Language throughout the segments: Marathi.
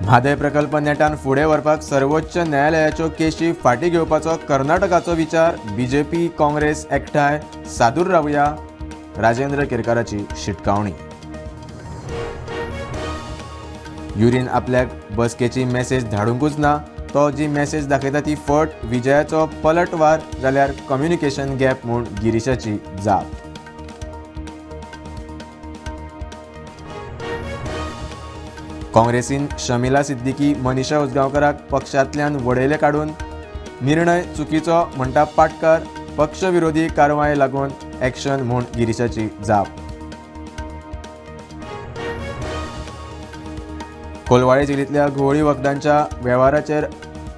म्हादय प्रकल्प नेटान फुडें व्हरपाक सर्वोच्च न्यायालयाच्यो केशी फाटीं घेवपाचो कर्नाटकाचो विचार बीजेपी काँग्रेस एकठांय सादूर रावया राजेंद्र केरकाराची शिटकावणी। युरीन आपल्याक बसकेची मेसेज धाडूंकूच ना, तो जी मेसेज दाखयता ती फट विजयाचो पलटवार जाल्यार कम्युनिकेशन गॅप म्हूण गिरीशाची जाप। काँग्रेसीन शमिला सिद्दीकी मनीषा उजगांवकाराक पक्षांतल्यान वडयले काडून निर्णय चुकीचो म्हणटा पाटकार, पक्ष विरोधी कारवाय लागून एक्शन म्हूण गिरीशाची जाप। कोलवाळे जिल्ल्यांतल्या घुवळी वखदांच्या वेव्हाराचेर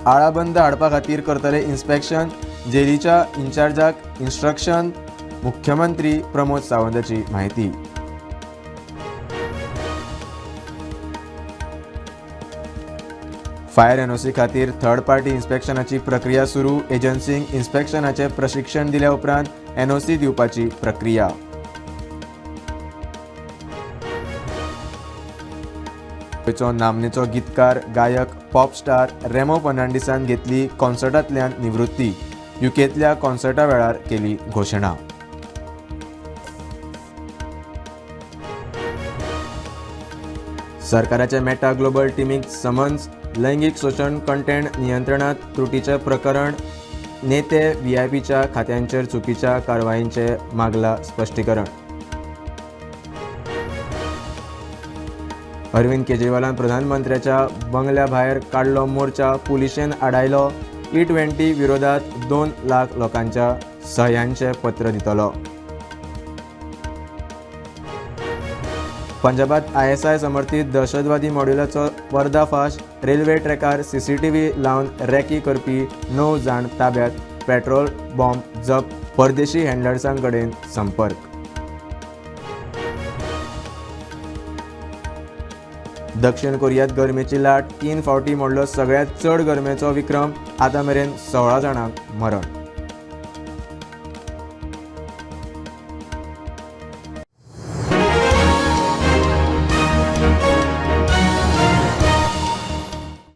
आळाबंद हाडपा खातीर करतले इन्स्पेक्शन, जेलीच्या इन्चार्जाक इन्स्ट्रक्शन, मुख्यमंत्री प्रमोद सावंताची माहिती। फायर एनओसी खातीर थर्ड पार्टी इन्स्पेक्शनाची प्रक्रिया सुरू, एजन्सींक इन्स्पेक्शनाचे प्रशिक्षण दिल्या उपरांत एनओसी दिवपाची प्रक्रिया। गोंयचो नामनेचो गीतकार, गायक, पॉप स्टार रेमो फर्नांडिसान घेतली कॉन्सर्टांतल्यान निवृत्ती, युकेंतल्या कॉन्सर्टा वेळार केली घोशणा। सरकाराच्या मेटा ग्लोबल टीमीक समन्स, लैंगिक शोषण कंटेंट नियंत्रणात त्रुटीचे प्रकरण, नेते व्हीआयपीच्या खात्यांचेर चुकीच्या कारवायींचे मागला स्पश्टीकरण। अरविंद केजरीवालान प्रधानमंत्र्याच्या बंगल्या भायर काडलो मोर्चा, पुलिशेन आडायलो, E20 विरोधात 2 लाख लोकांच्या सहयांचे पत्र दितलो। पंजाबात ISI समर्थीत दहशतवादी मॉड्युलाचो पर्दाफाश, रेल्वे ट्रॅकार CCTV लावन रेकी करपी 9 जाण ताब्यात, पेट्रोल बॉम्ब जप्त, परदेशी हँडलर्सांकडेन संपर्क। दक्षिण कोरियांत गरमेची लाट, 3 फावटी मोडलो सगळ्यांत चड गरमेचो विक्रम, आतां मेरेन 16 जाणांक मरण।